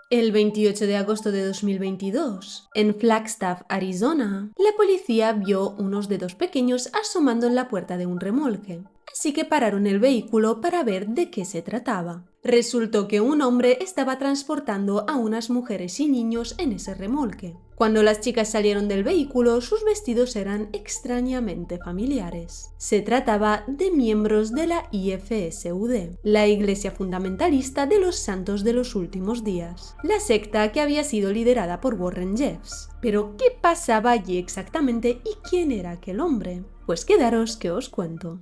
El 28 de agosto de 2022, en Flagstaff, Arizona, la policía vio unos dedos pequeños asomando en la puerta de un remolque, así que pararon el vehículo para ver de qué se trataba. Resultó que un hombre estaba transportando a unas mujeres y niños en ese remolque. Cuando las chicas salieron del vehículo, sus vestidos eran extrañamente familiares. Se trataba de miembros de la IFSUD, la Iglesia Fundamentalista de los Santos de los Últimos Días, la secta que había sido liderada por Warren Jeffs. Pero, ¿qué pasaba allí exactamente y quién era aquel hombre? Pues quedaros que os cuento.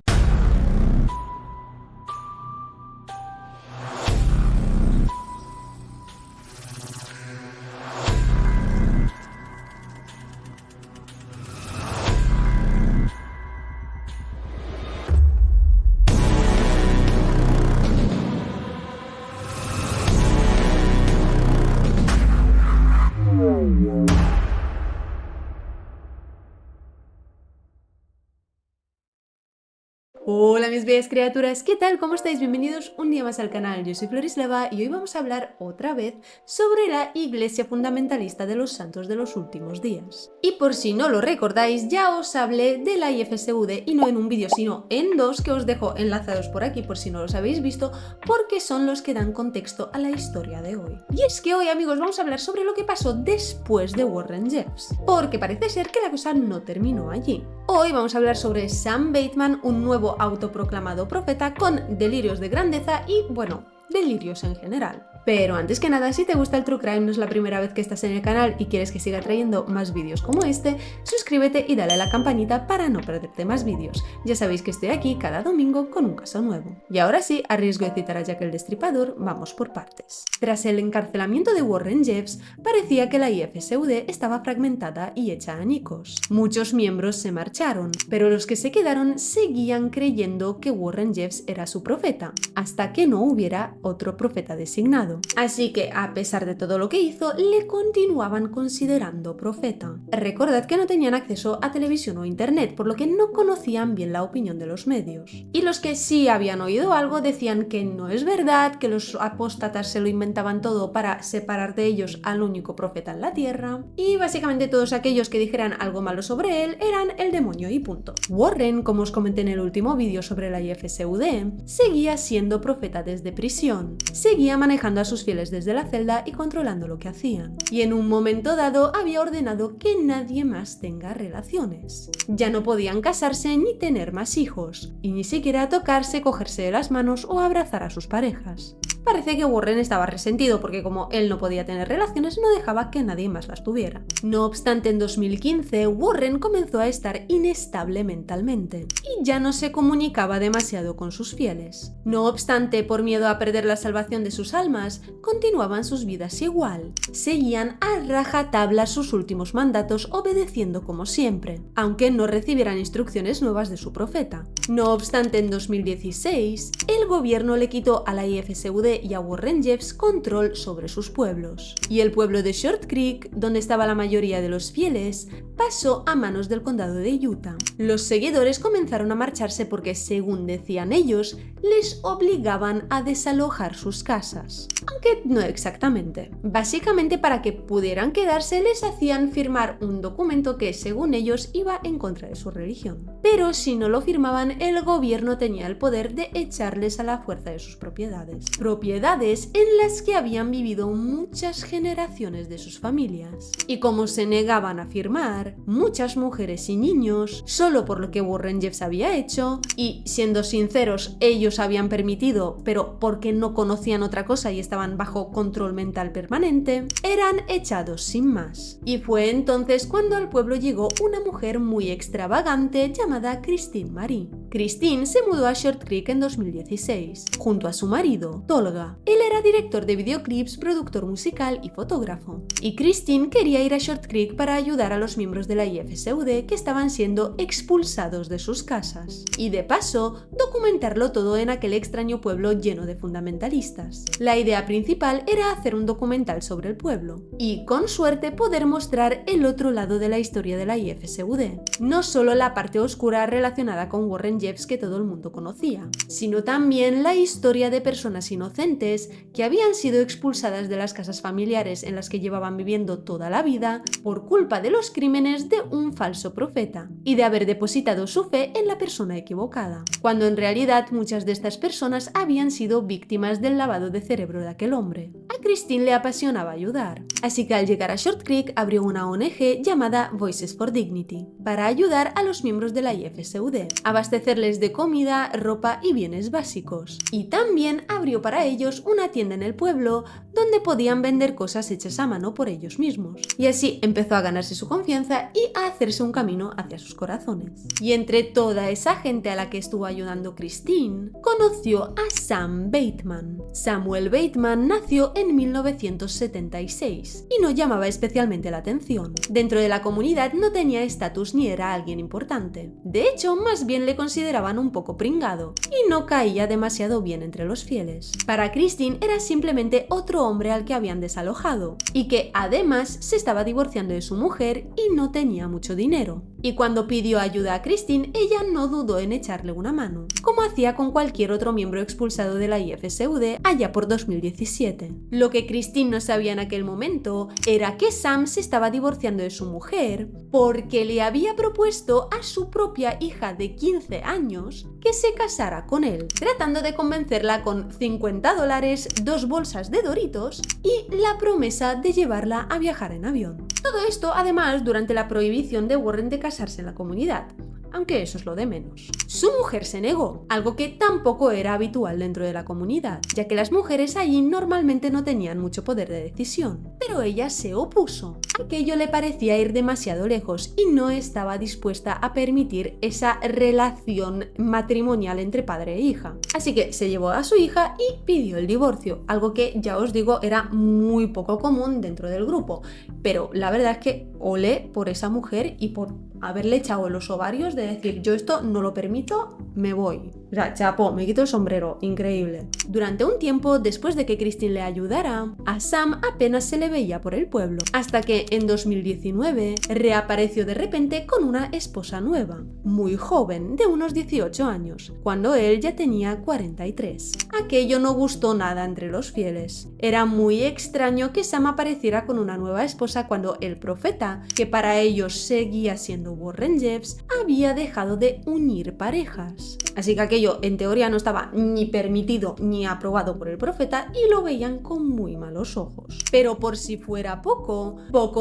Hola mis bellas criaturas, ¿qué tal? ¿Cómo estáis? Bienvenidos un día más al canal, yo soy Florislava y hoy vamos a hablar otra vez sobre la Iglesia Fundamentalista de los Santos de los Últimos Días. Y por si no lo recordáis, ya os hablé de la IFSUD y no en un vídeo sino en dos que os dejo enlazados por aquí por si no los habéis visto, porque son los que dan contexto a la historia de hoy. Y es que hoy, amigos, vamos a hablar sobre lo que pasó después de Warren Jeffs, porque parece ser que la cosa no terminó allí. Hoy vamos a hablar sobre Sam Bateman, un nuevo autoproclamado profeta con delirios de grandeza y, bueno, delirios en general. Pero antes que nada, si te gusta el True Crime, no es la primera vez que estás en el canal y quieres que siga trayendo más vídeos como este, suscríbete y dale a la campanita para no perderte más vídeos. Ya sabéis que estoy aquí cada domingo con un caso nuevo. Y ahora sí, a riesgo de citar a Jack el Destripador, vamos por partes. Tras el encarcelamiento de Warren Jeffs, parecía que la IFSUD estaba fragmentada y hecha añicos. Muchos miembros se marcharon, pero los que se quedaron seguían creyendo que Warren Jeffs era su profeta, hasta que no hubiera otro profeta designado. Así que, a pesar de todo lo que hizo, le continuaban considerando profeta. Recordad que no tenían acceso a televisión o internet, por lo que no conocían bien la opinión de los medios. Y los que sí habían oído algo decían que no es verdad, que los apóstatas se lo inventaban todo para separar de ellos al único profeta en la tierra. Y básicamente todos aquellos que dijeran algo malo sobre él eran el demonio y punto. Warren, como os comenté en el último vídeo sobre la IFSUD, seguía siendo profeta desde prisión. Seguía manejando a sus fieles desde la celda y controlando lo que hacían. Y en un momento dado había ordenado que nadie más tenga relaciones. Ya no podían casarse ni tener más hijos, y ni siquiera tocarse, cogerse de las manos o abrazar a sus parejas. Parece que Warren estaba resentido porque como él no podía tener relaciones, no dejaba que nadie más las tuviera. No obstante, en 2015, Warren comenzó a estar inestable mentalmente y ya no se comunicaba demasiado con sus fieles. No obstante, por miedo a perder la salvación de sus almas, continuaban sus vidas igual. Seguían a rajatabla sus últimos mandatos obedeciendo como siempre, aunque no recibieran instrucciones nuevas de su profeta. No obstante, en 2016, el gobierno le quitó a la IFSUD y a Warren Jeffs control sobre sus pueblos. Y el pueblo de Short Creek, donde estaba la mayoría de los fieles, pasó a manos del condado de Utah. Los seguidores comenzaron a marcharse porque, según decían ellos, les obligaban a desalojar sus casas. Aunque no exactamente. Básicamente, para que pudieran quedarse, les hacían firmar un documento que, según ellos, iba en contra de su religión. Pero si no lo firmaban, el gobierno tenía el poder de echarles a la fuerza de sus propiedades. Propiedades en las que habían vivido muchas generaciones de sus familias. Y como se negaban a firmar, muchas mujeres y niños, solo por lo que Warren Jeffs había hecho, y siendo sinceros, ellos habían permitido, pero porque no conocían otra cosa y estaban bajo control mental permanente, eran echados sin más. Y fue entonces cuando al pueblo llegó una mujer muy extravagante llamada Christine Marie. Christine se mudó a Short Creek en 2016, junto a su marido, Tolga. Él era director de videoclips, productor musical y fotógrafo. Y Christine quería ir a Short Creek para ayudar a los miembros de la IFSUD que estaban siendo expulsados de sus casas. Y de paso, documentarlo todo en aquel extraño pueblo lleno de fundamentalistas. La idea principal era hacer un documental sobre el pueblo. Y, con suerte, poder mostrar el otro lado de la historia de la IFSUD. No solo la parte oscura relacionada con Warren Warren Jeffs que todo el mundo conocía, sino también la historia de personas inocentes que habían sido expulsadas de las casas familiares en las que llevaban viviendo toda la vida por culpa de los crímenes de un falso profeta y de haber depositado su fe en la persona equivocada, cuando en realidad muchas de estas personas habían sido víctimas del lavado de cerebro de aquel hombre. A Christine le apasionaba ayudar, así que al llegar a Short Creek abrió una ONG llamada Voices for Dignity para ayudar a los miembros de la IFSUD, abastecerles de comida, ropa y bienes básicos. Y también abrió para ellos una tienda en el pueblo donde podían vender cosas hechas a mano por ellos mismos. Y así empezó a ganarse su confianza y a hacerse un camino hacia sus corazones. Y entre toda esa gente a la que estuvo ayudando Christine, conoció a Sam Bateman. Samuel Bateman nació en 1976 y no llamaba especialmente la atención. Dentro de la comunidad no tenía estatus ni era alguien importante. De hecho, más bien le consideraban un poco pringado y no caía demasiado bien entre los fieles. Para Christine era simplemente otro hombre al que habían desalojado y que además se estaba divorciando de su mujer y no tenía mucho dinero. Y cuando pidió ayuda a Christine, ella no dudó en echarle una mano, como hacía con cualquier otro miembro expulsado de la IFSUD allá por 2017. Lo que Christine no sabía en aquel momento era que Sam se estaba divorciando de su mujer porque le había propuesto a su propia hija de 15 años que se casara con él, tratando de convencerla con $50, 2 bolsas de Doritos y la promesa de llevarla a viajar en avión. Todo esto, además, durante la prohibición de Warren de casarse en la comunidad, aunque eso es lo de menos. Su mujer se negó, algo que tampoco era habitual dentro de la comunidad, ya que las mujeres allí normalmente no tenían mucho poder de decisión. Pero ella se opuso. Aquello le parecía ir demasiado lejos y no estaba dispuesta a permitir esa relación matrimonial entre padre e hija. Así que se llevó a su hija y pidió el divorcio, algo que ya os digo era muy poco común dentro del grupo. Pero la verdad es que olé por esa mujer y por haberle echado los ovarios de decir yo esto no lo permito, me voy. O sea, chapo, me quito el sombrero, increíble. Durante un tiempo, después de que Christine le ayudara, a Sam apenas se le veía por el pueblo, hasta que en 2019 reapareció de repente con una esposa nueva, muy joven, de unos 18 años, cuando él ya tenía 43. Aquello no gustó nada entre los fieles. Era muy extraño que Sam apareciera con una nueva esposa cuando el profeta, que para ellos seguía siendo Warren Jeffs, había dejado de unir parejas. Así que aquello en teoría no estaba ni permitido ni aprobado por el profeta y lo veían con muy malos ojos. Pero por si fuera poco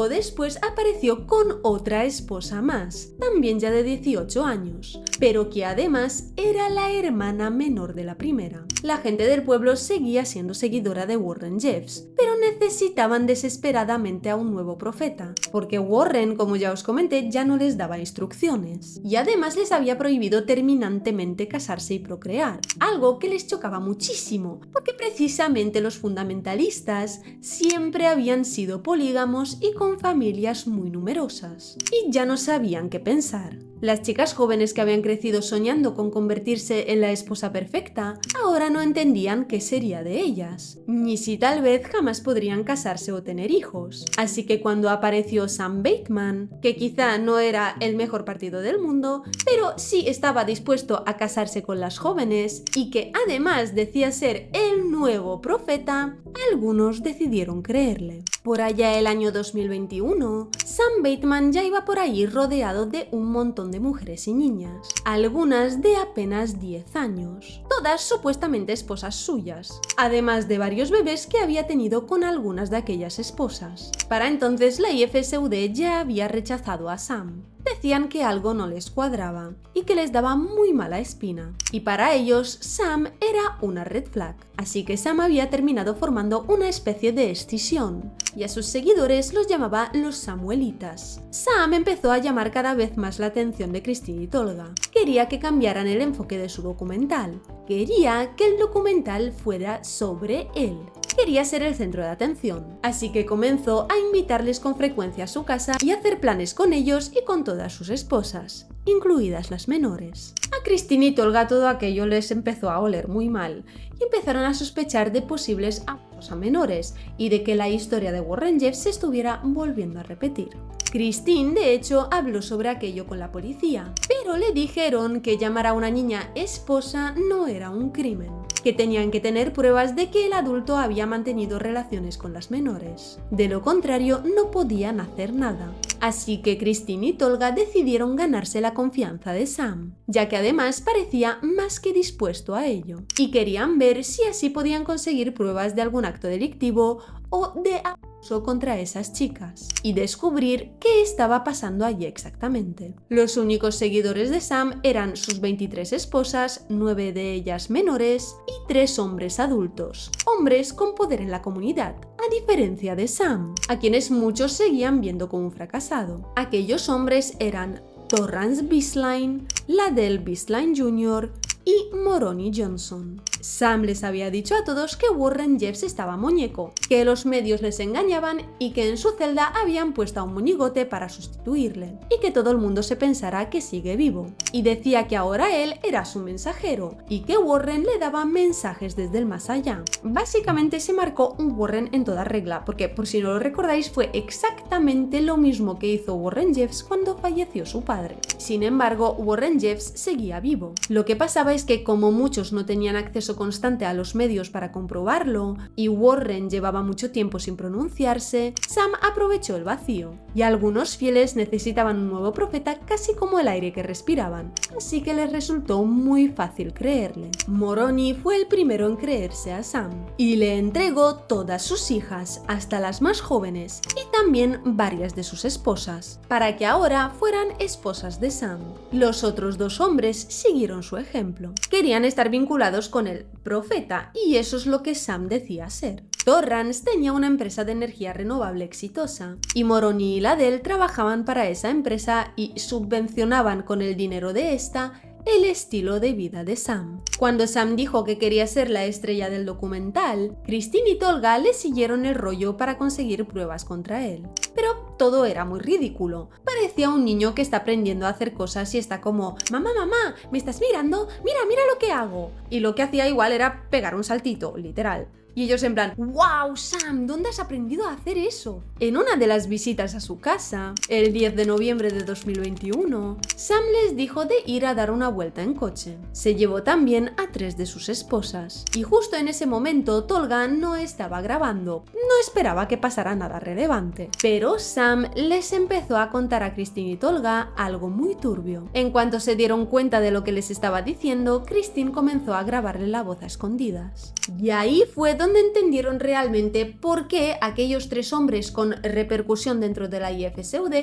después apareció con otra esposa más, también ya de 18 años, pero que además era la hermana menor de la primera. La gente del pueblo seguía siendo seguidora de Warren Jeffs, pero necesitaban desesperadamente a un nuevo profeta, porque Warren, como ya os comenté, ya no les daba instrucciones y además les había prohibido terminantemente casarse y procrear, algo que les chocaba muchísimo, porque precisamente los fundamentalistas siempre habían sido polígamos y con familias muy numerosas, y ya no sabían qué pensar. Las chicas jóvenes que habían crecido soñando con convertirse en la esposa perfecta, ahora no entendían qué sería de ellas, ni si tal vez jamás podrían casarse o tener hijos. Así que cuando apareció Sam Bateman, que quizá no era el mejor partido del mundo, pero sí estaba dispuesto a casarse con las jóvenes y que además decía ser el nuevo profeta, algunos decidieron creerle. Por allá el año 2021, Sam Bateman ya iba por ahí rodeado de un montón de mujeres y niñas, algunas de apenas 10 años, todas supuestamente esposas suyas, además de varios bebés que había tenido con algunas de aquellas esposas. Para entonces la IFSUD ya había rechazado a Sam. Decían que algo no les cuadraba y que les daba muy mala espina. Y para ellos, Sam era una red flag. Así que Sam había terminado formando una especie de escisión y a sus seguidores los llamaba los Samuelitas. Sam empezó a llamar cada vez más la atención de Christine y Tolga. Quería que cambiaran el enfoque de su documental. Quería que el documental fuera sobre él. Quería ser el centro de atención, así que comenzó a invitarles con frecuencia a su casa y a hacer planes con ellos y con todas sus esposas, incluidas las menores. A Christine y Tolga todo aquello les empezó a oler muy mal y empezaron a sospechar de posibles abusos enviados a menores y de que la historia de Warren Jeffs se estuviera volviendo a repetir. Christine, de hecho, habló sobre aquello con la policía, pero le dijeron que llamar a una niña esposa no era un crimen, que tenían que tener pruebas de que el adulto había mantenido relaciones con las menores. De lo contrario, no podían hacer nada. Así que Christine y Tolga decidieron ganarse la confianza de Sam, ya que además parecía más que dispuesto a ello, y querían ver si así podían conseguir pruebas de algún acto delictivo o de abuso contra esas chicas, y descubrir qué estaba pasando allí exactamente. Los únicos seguidores de Sam eran sus 23 esposas, 9 de ellas menores y 3 hombres adultos, hombres con poder en la comunidad, a diferencia de Sam, a quienes muchos seguían viendo como un fracasado. Aquellos hombres eran Torrance Bisline, Ladell Bisline Jr. y Moroni Johnson. Sam les había dicho a todos que Warren Jeffs estaba muñeco, que los medios les engañaban y que en su celda habían puesto a un moñigote para sustituirle, y que todo el mundo se pensara que sigue vivo. Y decía que ahora él era su mensajero y que Warren le daba mensajes desde el más allá. Básicamente se marcó un Warren en toda regla, porque por si no lo recordáis fue exactamente lo mismo que hizo Warren Jeffs cuando falleció su padre. Sin embargo, Warren Jeffs seguía vivo. Lo que pasaba es que como muchos no tenían acceso constante a los medios para comprobarlo y Warren llevaba mucho tiempo sin pronunciarse, Sam aprovechó el vacío y algunos fieles necesitaban un nuevo profeta casi como el aire que respiraban, así que les resultó muy fácil creerle. Moroni fue el primero en creerse a Sam y le entregó todas sus hijas, hasta las más jóvenes, y también varias de sus esposas, para que ahora fueran esposas de Sam. Los otros 2 hombres siguieron su ejemplo. Querían estar vinculados con el profeta, y eso es lo que Sam decía ser. Torrance tenía una empresa de energía renovable exitosa, y Moroni y Ladell trabajaban para esa empresa y subvencionaban con el dinero de esta el estilo de vida de Sam. Cuando Sam dijo que quería ser la estrella del documental, Christine y Tolga le siguieron el rollo para conseguir pruebas contra él. Pero todo era muy ridículo. Parecía un niño que está aprendiendo a hacer cosas y está como: mamá, mamá, ¿me estás mirando? Mira, mira lo que hago. Y lo que hacía igual era pegar un saltito, literal. Y ellos en plan: ¡wow, Sam! ¿Dónde has aprendido a hacer eso? En una de las visitas a su casa, el 10 de noviembre de 2021, Sam les dijo de ir a dar una vuelta en coche. Se llevó también a 3 de sus esposas. Y justo en ese momento Tolga no estaba grabando. No esperaba que pasara nada relevante. Pero Sam les empezó a contar a Christine y Tolga algo muy turbio. En cuanto se dieron cuenta de lo que les estaba diciendo, Christine comenzó a grabarle la voz a escondidas. Y ahí fue donde entendieron realmente por qué aquellos 3 hombres con repercusión dentro de la IFSUD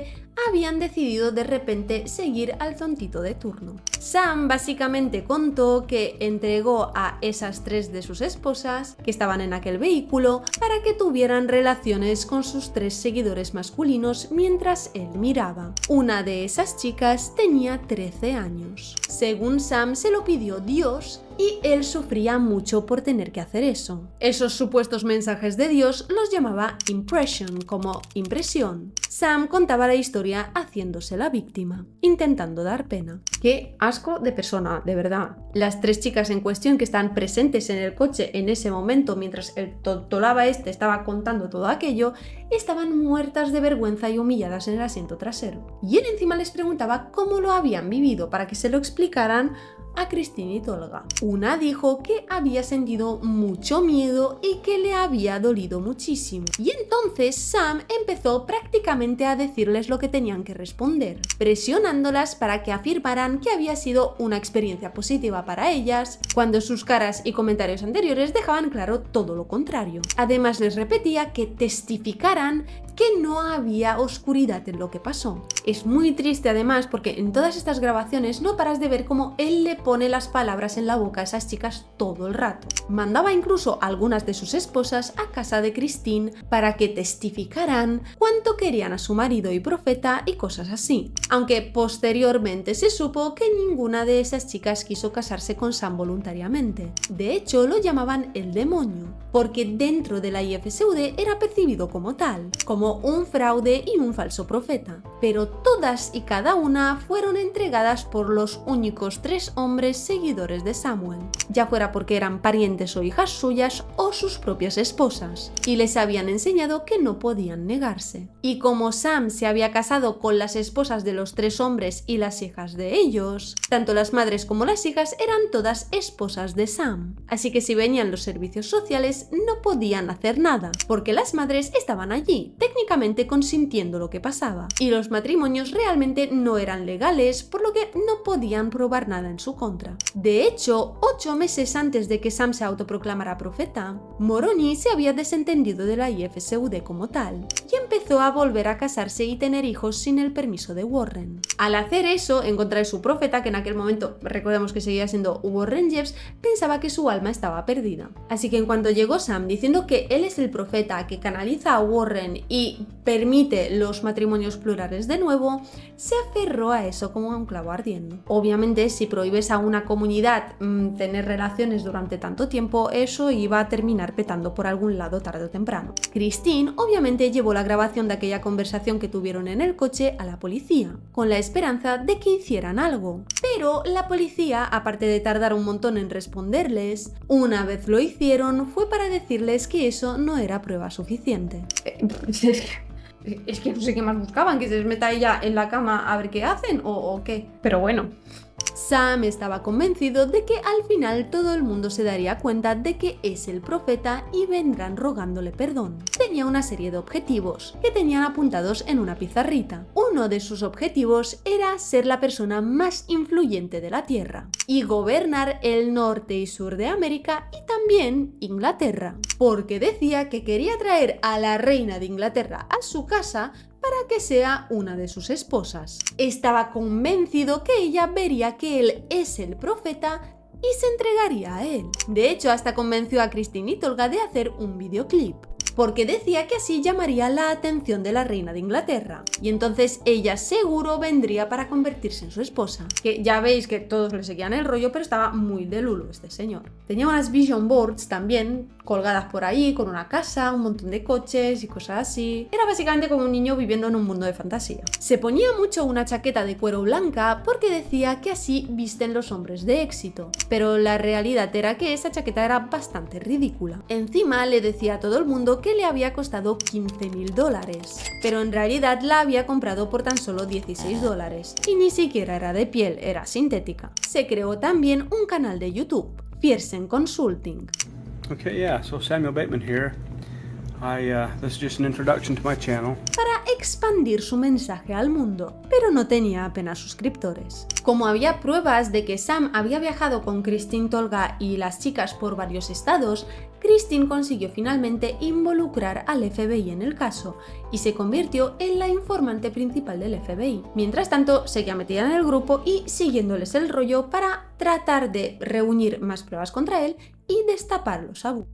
habían decidido de repente seguir al tontito de turno. Sam básicamente contó que entregó a esas 3 de sus esposas que estaban en aquel vehículo para que tuvieran relaciones con sus 3 seguidores masculinos mientras él miraba. Una de esas chicas tenía 13 años. Según Sam, se lo pidió Dios y él sufría mucho por tener que hacer eso. Esos supuestos mensajes de Dios los llamaba impression, como impresión. Sam contaba la historia haciéndose la víctima, intentando dar pena. ¡Qué asco de persona, de verdad! Las 3 chicas en cuestión que están presentes en el coche en ese momento mientras el tontolaba estaba contando todo aquello, estaban muertas de vergüenza y humilladas en el asiento trasero. Y él encima les preguntaba cómo lo habían vivido para que se lo explicaran a Christine y Tolga. Una dijo que había sentido mucho miedo y que le había dolido muchísimo. Y entonces Sam empezó prácticamente a decirles lo que tenían que responder, presionándolas para que afirmaran que había sido una experiencia positiva para ellas, cuando sus caras y comentarios anteriores dejaban claro todo lo contrario. Además les repetía que testificaran que no había oscuridad en lo que pasó. Es muy triste además porque en todas estas grabaciones no paras de ver cómo él le pone las palabras en la boca a esas chicas todo el rato. Mandaba incluso a algunas de sus esposas a casa de Christine para que testificaran cuánto querían a su marido y profeta y cosas así. Aunque posteriormente se supo que ninguna de esas chicas quiso casarse con Sam voluntariamente. De hecho, lo llamaban el demonio, porque dentro de la IFSUD era percibido como tal, como un fraude y un falso profeta. Pero todas y cada una fueron entregadas por los únicos 3 hombres hombres seguidores de Samuel, ya fuera porque eran parientes o hijas suyas o sus propias esposas, y les habían enseñado que no podían negarse. Y como Sam se había casado con las esposas de los 3 hombres y las hijas de ellos, tanto las madres como las hijas eran todas esposas de Sam. Así que si venían los servicios sociales no podían hacer nada, porque las madres estaban allí, técnicamente consintiendo lo que pasaba. Y los matrimonios realmente no eran legales, por lo que no podían probar nada en su contra. De hecho, 8 meses antes de que Sam se autoproclamara profeta, Moroni se había desentendido de la IFSUD como tal, y empezó a volver a casarse y tener hijos sin el permiso de Warren. Al hacer eso, en contra de su profeta, que en aquel momento recordemos que seguía siendo Warren Jeffs, pensaba que su alma estaba perdida. Así que en cuanto llegó Sam diciendo que él es el profeta que canaliza a Warren y permite los matrimonios plurales de nuevo, se aferró a eso como a un clavo ardiendo. Obviamente, si prohíbes a una comunidad tener relaciones durante tanto tiempo, eso iba a terminar petando por algún lado tarde o temprano. Christine obviamente llevó la grabación de aquella conversación que tuvieron en el coche a la policía, con la esperanza de que hicieran algo. Pero la policía, aparte de tardar un montón en responderles, una vez lo hicieron fue para decirles que eso no era prueba suficiente. Es que no sé qué más buscaban, que se les meta ella en la cama a ver qué hacen o qué. Pero bueno. Sam estaba convencido de que al final todo el mundo se daría cuenta de que es el profeta y vendrán rogándole perdón. Tenía una serie de objetivos que tenían apuntados en una pizarrita. Uno de sus objetivos era ser la persona más influyente de la Tierra y gobernar el norte y sur de América y también Inglaterra, porque decía que quería traer a la reina de Inglaterra a su casa para que sea una de sus esposas. Estaba convencido que ella vería que él es el profeta y se entregaría a él. De hecho, hasta convenció a Christine y Tolga de hacer un videoclip, porque decía que así llamaría la atención de la reina de Inglaterra, y entonces ella seguro vendría para convertirse en su esposa. Que ya veis que todos le seguían el rollo, pero estaba muy de lulo este señor. Tenía unas vision boards también colgadas por ahí, con una casa, un montón de coches y cosas así. Era básicamente como un niño viviendo en un mundo de fantasía. Se ponía mucho una chaqueta de cuero blanca porque decía que así visten los hombres de éxito, pero la realidad era que esa chaqueta era bastante ridícula. Encima le decía a todo el mundo que le había costado $15.000, pero en realidad la había comprado por tan solo $16 y ni siquiera era de piel, era sintética. Se creó también un canal de YouTube, Pearson Consulting. Okay, yeah, so Samuel Bateman here. This is just an introduction to my channel. Para expandir su mensaje al mundo, pero no tenía apenas suscriptores. Como había pruebas de que Sam había viajado con Christine, Tolga y las chicas por varios estados, Christine consiguió finalmente involucrar al FBI en el caso y se convirtió en la informante principal del FBI. Mientras tanto, seguía metida en el grupo y siguiéndoles el rollo para tratar de reunir más pruebas contra él y destapar los abusos.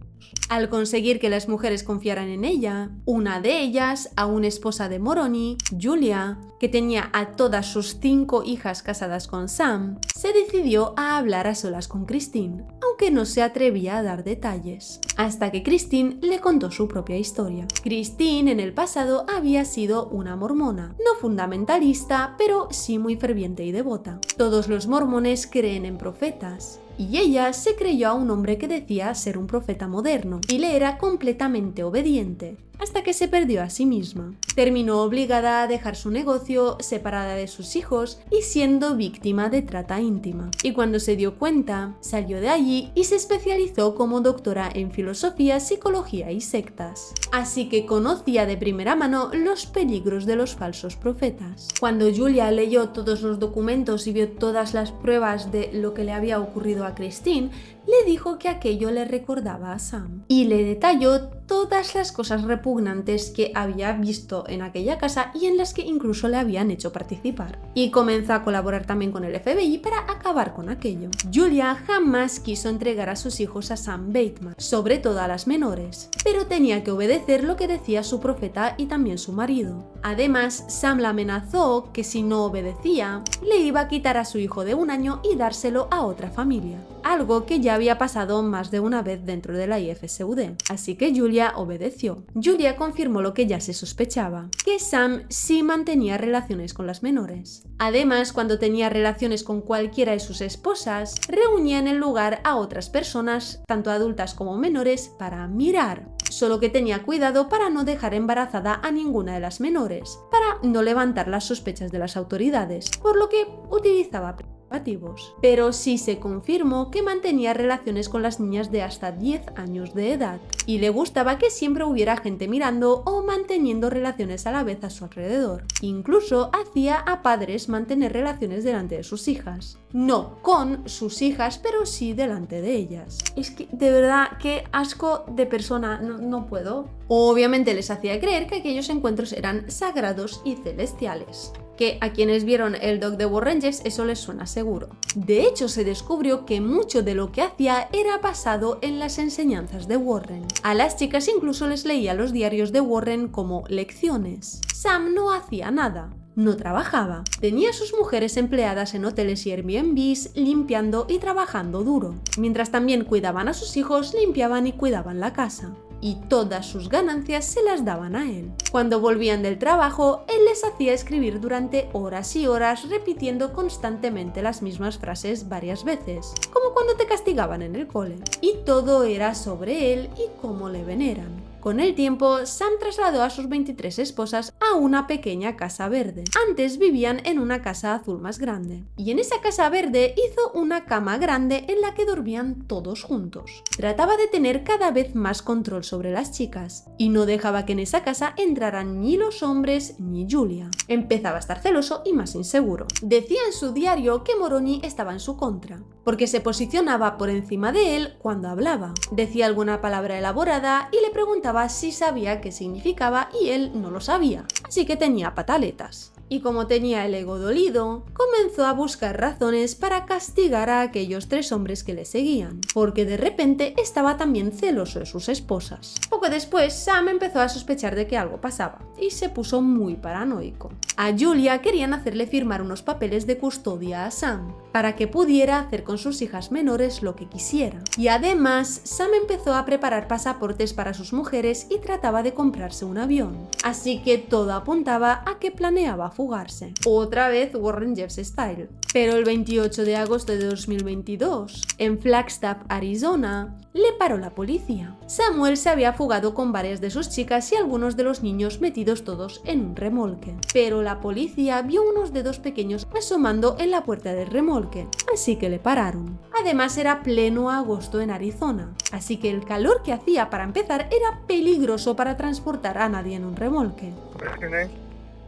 Al conseguir que las mujeres confiaran en ella, una de ellas, aún esposa de Moroni, Julia, que tenía a todas sus 5 hijas casadas con Sam, se decidió a hablar a solas con Christine, aunque no se atrevía a dar detalles, hasta que Christine le contó su propia historia. Christine en el pasado había sido una mormona, no fundamentalista, pero sí muy ferviente y devota. Todos los mormones creen en profetas, y ella se creyó a un hombre que decía ser un profeta moderno y le era completamente obediente, hasta que se perdió a sí misma. Terminó obligada a dejar su negocio, separada de sus hijos y siendo víctima de trata íntima. Y cuando se dio cuenta, salió de allí y se especializó como doctora en filosofía, psicología y sectas. Así que conocía de primera mano los peligros de los falsos profetas. Cuando Julia leyó todos los documentos y vio todas las pruebas de lo que le había ocurrido a Christine, le dijo que aquello le recordaba a Sam y le detalló todas las cosas repugnantes que había visto en aquella casa y en las que incluso le habían hecho participar. Y comenzó a colaborar también con el FBI para acabar con aquello. Julia jamás quiso entregar a sus hijos a Sam Bateman, sobre todo a las menores, pero tenía que obedecer lo que decía su profeta y también su marido. Además, Sam la amenazó que si no obedecía, le iba a quitar a su hijo de 1 año y dárselo a otra familia. algo que ya había pasado más de una vez dentro de la IFSUD, así que Julia obedeció. Julia confirmó lo que ya se sospechaba, que Sam sí mantenía relaciones con las menores. Además, cuando tenía relaciones con cualquiera de sus esposas, reunía en el lugar a otras personas, tanto adultas como menores, para mirar. Solo que tenía cuidado para no dejar embarazada a ninguna de las menores, para no levantar las sospechas de las autoridades, por lo que utilizaba preservativos. Pero sí se confirmó que mantenía relaciones con las niñas de hasta 10 años de edad, y le gustaba que siempre hubiera gente mirando o manteniendo relaciones a la vez a su alrededor. Incluso hacía a padres mantener relaciones delante de sus hijas. No con sus hijas, pero sí delante de ellas. Es que, de verdad, qué asco de persona, no puedo. Obviamente les hacía creer que aquellos encuentros eran sagrados y celestiales. Que a quienes vieron el doc de Warren Jeffs eso les suena seguro. De hecho, se descubrió que mucho de lo que hacía era basado en las enseñanzas de Warren. A las chicas incluso les leía los diarios de Warren como lecciones. Sam no hacía nada. No trabajaba. Tenía a sus mujeres empleadas en hoteles y Airbnbs, limpiando y trabajando duro. Mientras también cuidaban a sus hijos, limpiaban y cuidaban la casa. Y todas sus ganancias se las daban a él. Cuando volvían del trabajo, él les hacía escribir durante horas y horas, repitiendo constantemente las mismas frases varias veces, como cuando te castigaban en el cole. Y todo era sobre él y cómo le veneran. Con el tiempo, Sam trasladó a sus 23 esposas a una pequeña casa verde. Antes vivían en una casa azul más grande. Y en esa casa verde hizo una cama grande en la que dormían todos juntos. Trataba de tener cada vez más control sobre las chicas. Y no dejaba que en esa casa entraran ni los hombres ni Julia. Empezaba a estar celoso y más inseguro. Decía en su diario que Moroni estaba en su contra, porque se posicionaba por encima de él cuando hablaba. Decía alguna palabra elaborada y le preguntaba si sabía qué significaba y él no lo sabía, así que tenía pataletas. Y como tenía el ego dolido, comenzó a buscar razones para castigar a aquellos 3 hombres que le seguían, porque de repente estaba también celoso de sus esposas. Poco después, Sam empezó a sospechar de que algo pasaba, y se puso muy paranoico. A Julia querían hacerle firmar unos papeles de custodia a Sam, para que pudiera hacer con sus hijas menores lo que quisiera. Y además, Sam empezó a preparar pasaportes para sus mujeres y trataba de comprarse un avión. Así que todo apuntaba a que planeaba fugarse. Otra vez Warren Jeffs style. Pero el 28 de agosto de 2022, en Flagstaff, Arizona, le paró la policía. Samuel se había fugado con varias de sus chicas y algunos de los niños metidos todos en un remolque. Pero la policía vio unos dedos pequeños asomando en la puerta del remolque, así que le pararon. Además era pleno agosto en Arizona, así que el calor que hacía para empezar era peligroso para transportar a nadie en un remolque.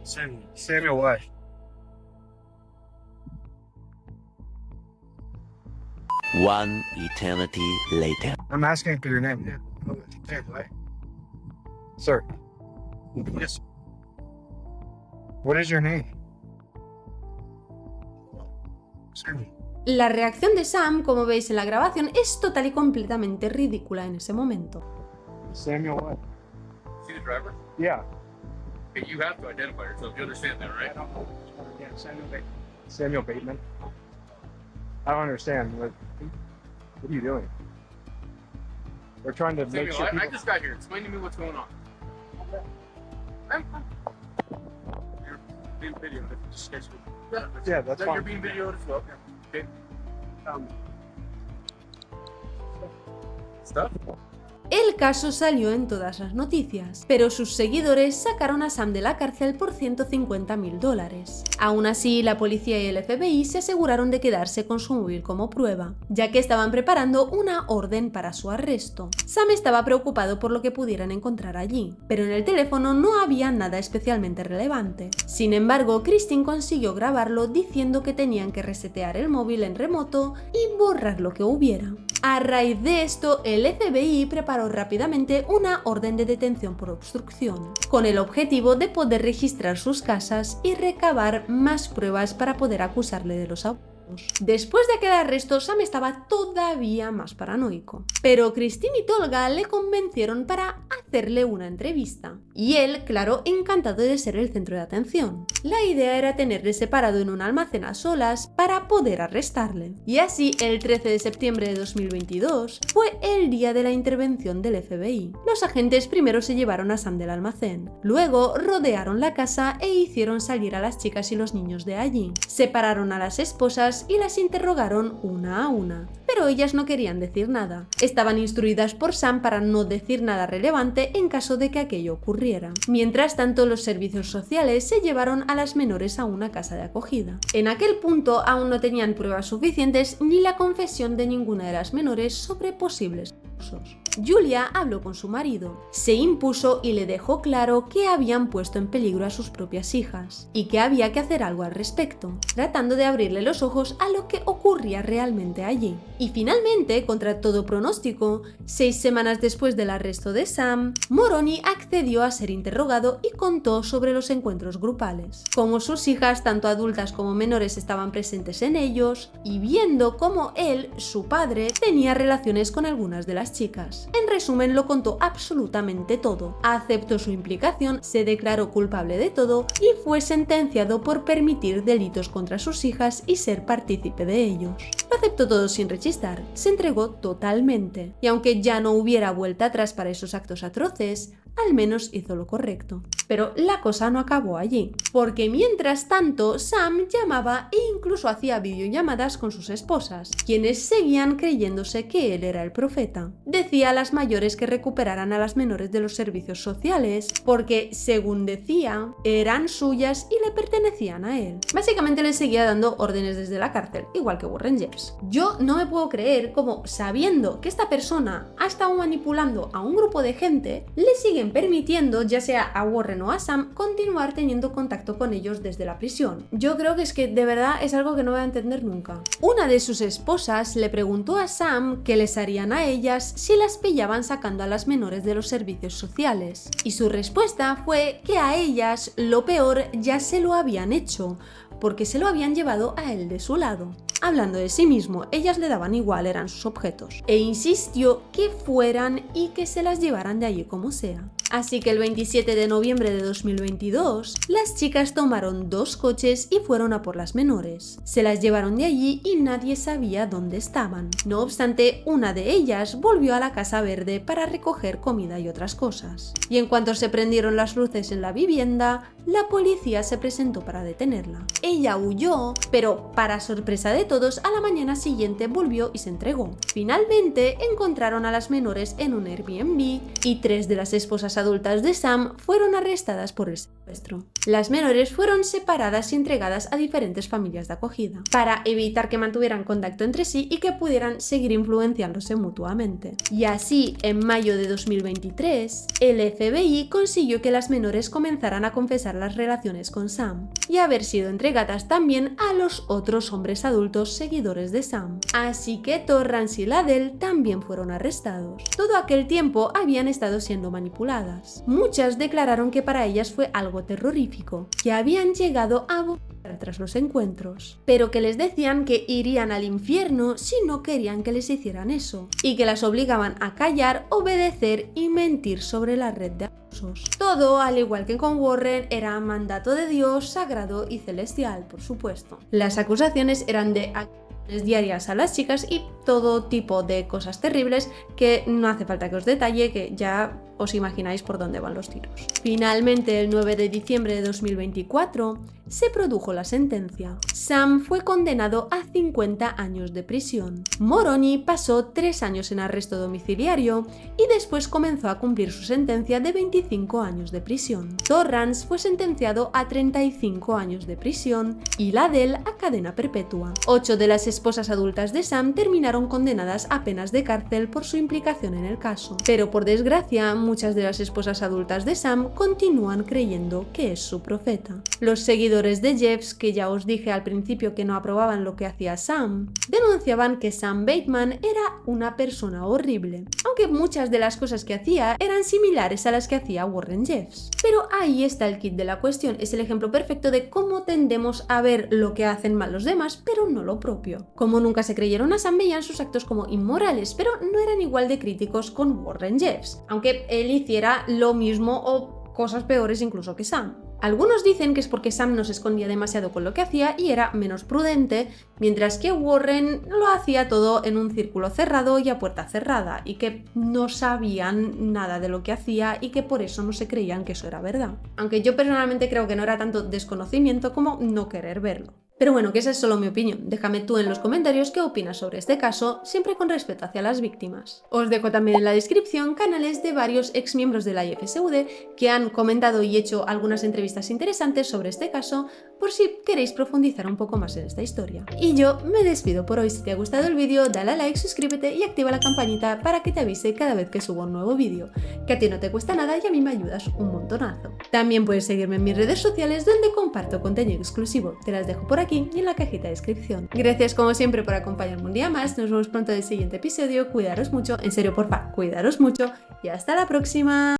Samuel what? One eternity later. I'm asking for your name. Sir. Yes. What is your name? Samuel. La reacción de Sam, como veis en la grabación, es total y completamente ridícula en ese momento. Samuel what? See the driver? Yeah. Okay, you have to identify yourself. You understand that, right? Yeah, Samuel Bateman. Samuel Bateman. I don't understand. What are you doing? We're trying to make Samuel, sure I people... just got here. Explain to me what's going on. You're being videoed. Just in case we- Yeah, that's You're fine. being videoed as well. Okay. Stuff? El caso salió en todas las noticias, pero sus seguidores sacaron a Sam de la cárcel por $150.000. Aún así, la policía y el FBI se aseguraron de quedarse con su móvil como prueba, ya que estaban preparando una orden para su arresto. Sam estaba preocupado por lo que pudieran encontrar allí, pero en el teléfono no había nada especialmente relevante. Sin embargo, Christine consiguió grabarlo diciendo que tenían que resetear el móvil en remoto y borrar lo que hubiera. A raíz de esto, el FBI preparó rápidamente una orden de detención por obstrucción, con el objetivo de poder registrar sus casas y recabar más pruebas para poder acusarle de los abusos. Después de aquel arresto, Sam estaba todavía más paranoico. Pero Christine y Tolga le convencieron para hacerle una entrevista. Y él, claro, encantado de ser el centro de atención. La idea era tenerle separado en un almacén a solas para poder arrestarle. Y así, el 13 de septiembre de 2022, fue el día de la intervención del FBI. Los agentes primero se llevaron a Sam del almacén. Luego, rodearon la casa e hicieron salir a las chicas y los niños de allí. Separaron a las esposas y las interrogaron una a una, pero ellas no querían decir nada. Estaban instruidas por Sam para no decir nada relevante en caso de que aquello ocurriera. Mientras tanto, los servicios sociales se llevaron a las menores a una casa de acogida. En aquel punto aún no tenían pruebas suficientes ni la confesión de ninguna de las menores sobre posibles abusos. Julia habló con su marido, se impuso y le dejó claro que habían puesto en peligro a sus propias hijas y que había que hacer algo al respecto, tratando de abrirle los ojos a lo que ocurría realmente allí. Y finalmente, contra todo pronóstico, 6 semanas después del arresto de Sam, Moroni accedió a ser interrogado y contó sobre los encuentros grupales, cómo sus hijas, tanto adultas como menores, estaban presentes en ellos, y viendo cómo él, su padre, tenía relaciones con algunas de las chicas. En resumen, lo contó absolutamente todo. Aceptó su implicación, se declaró culpable de todo y fue sentenciado por permitir delitos contra sus hijas y ser partícipe de ellos. Lo aceptó todo sin rechistar, se entregó totalmente. Y aunque ya no hubiera vuelta atrás para esos actos atroces, al menos hizo lo correcto. Pero la cosa no acabó allí, porque mientras tanto Sam llamaba e incluso hacía videollamadas con sus esposas, quienes seguían creyéndose que él era el profeta. Decía a las mayores que recuperaran a las menores de los servicios sociales, porque, según decía, eran suyas y le pertenecían a él. Básicamente le seguía dando órdenes desde la cárcel, igual que Warren Jeffs. Yo no me puedo creer cómo, sabiendo que esta persona ha estado manipulando a un grupo de gente, le siguen permitiendo, ya sea a Warren o a Sam, continuar teniendo contacto con ellos desde la prisión. Yo creo que es que de verdad es algo que no voy a entender nunca. Una de sus esposas le preguntó a Sam qué les harían a ellas si las pillaban sacando a las menores de los servicios sociales. Y su respuesta fue que a ellas lo peor ya se lo habían hecho, porque se lo habían llevado a él de su lado. Hablando de sí mismo, ellas le daban igual, eran sus objetos. E insistió que fueran y que se las llevaran de allí como sea. Así que el 27 de noviembre de 2022, las chicas tomaron 2 coches y fueron a por las menores. Se las llevaron de allí y nadie sabía dónde estaban. No obstante, una de ellas volvió a la Casa Verde para recoger comida y otras cosas. Y en cuanto se prendieron las luces en la vivienda, la policía se presentó para detenerla. Ella huyó, pero para sorpresa de todos, a la mañana siguiente volvió y se entregó. Finalmente encontraron a las menores en un Airbnb y 3 de las esposas adultas de Sam fueron arrestadas por el secuestro. Las menores fueron separadas y entregadas a diferentes familias de acogida, para evitar que mantuvieran contacto entre sí y que pudieran seguir influenciándose mutuamente. Y así, en mayo de 2023, el FBI consiguió que las menores comenzaran a confesar las relaciones con Sam y haber sido entregadas también a los otros hombres adultos seguidores de Sam. Así que Torrance y Ladell también fueron arrestados. Todo aquel tiempo habían estado siendo manipuladas. Muchas declararon que para ellas fue algo terrorífico, que habían llegado a vomitar tras los encuentros, pero que les decían que irían al infierno si no querían que les hicieran eso, y que las obligaban a callar, obedecer y mentir sobre la red de abusos. Todo, al igual que con Warren, era mandato de Dios, sagrado y celestial, por supuesto. Las acusaciones eran de diarias a las chicas y todo tipo de cosas terribles que no hace falta que os detalle, que ya os imagináis por dónde van los tiros. Finalmente, el 9 de diciembre de 2024, se produjo la sentencia. Sam fue condenado a 50 años de prisión. Moroni pasó 3 años en arresto domiciliario y después comenzó a cumplir su sentencia de 25 años de prisión. Torrance fue sentenciado a 35 años de prisión y Ladell a cadena perpetua. 8 de las esposas adultas de Sam terminaron condenadas a penas de cárcel por su implicación en el caso. Pero por desgracia, muchas de las esposas adultas de Sam continúan creyendo que es su profeta. Los seguidores de Jeff, que ya os dije al principio que no aprobaban lo que hacía Sam, denunciaban que Sam Bateman era una persona horrible, aunque muchas de las cosas que hacía eran similares a las que hacía Warren Jeffs. Pero ahí está el kit de la cuestión, es el ejemplo perfecto de cómo tendemos a ver lo que hacen mal los demás, pero no lo propio. Como nunca se creyeron a Sam, veían sus actos como inmorales, pero no eran igual de críticos con Warren Jeffs, aunque él hiciera lo mismo o cosas peores incluso que Sam. Algunos dicen que es porque Sam no se escondía demasiado con lo que hacía y era menos prudente, mientras que Warren lo hacía todo en un círculo cerrado y a puerta cerrada, y que no sabían nada de lo que hacía y que por eso no se creían que eso era verdad. Aunque yo personalmente creo que no era tanto desconocimiento como no querer verlo. Pero bueno, que esa es solo mi opinión. Déjame tú en los comentarios qué opinas sobre este caso, siempre con respeto hacia las víctimas. Os dejo también en la descripción canales de varios exmiembros de la IFSUD que han comentado y hecho algunas entrevistas interesantes sobre este caso, por si queréis profundizar un poco más en esta historia. Y yo me despido por hoy. Si te ha gustado el vídeo, dale a like, suscríbete y activa la campanita para que te avise cada vez que subo un nuevo vídeo, que a ti no te cuesta nada y a mí me ayudas un montonazo. También puedes seguirme en mis redes sociales donde comparto contenido exclusivo. Te las dejo por aquí y en la cajita de descripción. Gracias como siempre por acompañarme un día más, nos vemos pronto en el siguiente episodio, cuidaros mucho, en serio porfa, cuidaros mucho y hasta la próxima.